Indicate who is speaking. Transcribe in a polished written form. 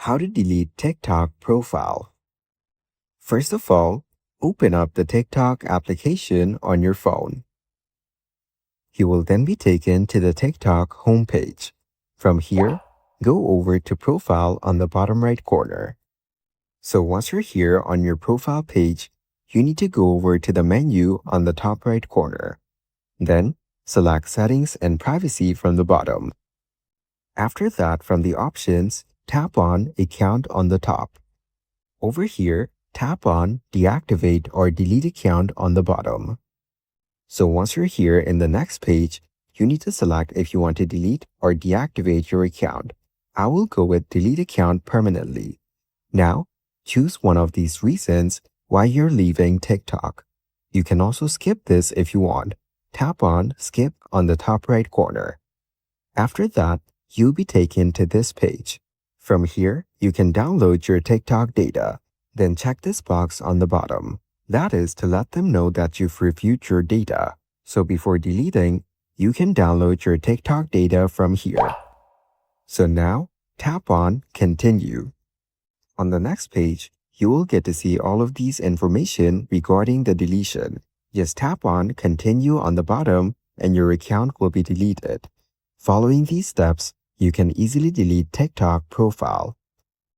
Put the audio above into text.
Speaker 1: How to delete TikTok profile. First of all, open up the TikTok application on your phone. You will then be taken to the TikTok homepage. From here, go over to Profile on the bottom right corner. So once you're here on your profile page, you need to go over to the menu on the top right corner. Then, select Settings and Privacy from the bottom. After that, from the options, tap on Account on the top. Over here, tap on Deactivate or Delete Account on the bottom. So once you're here in the next page, you need to select if you want to delete or deactivate your account. I will go with Delete Account permanently. Now, choose one of these reasons why you're leaving TikTok. You can also skip this if you want. Tap on Skip on the top right corner. After that, you'll be taken to this page. From here, you can download your TikTok data. Then check this box on the bottom. That is to let them know that you've reviewed your data. So before deleting, you can download your TikTok data from here. So now, tap on Continue. On the next page, you will get to see all of these information regarding the deletion. Just tap on Continue on the bottom and your account will be deleted. Following these steps, you can easily delete TikTok profile.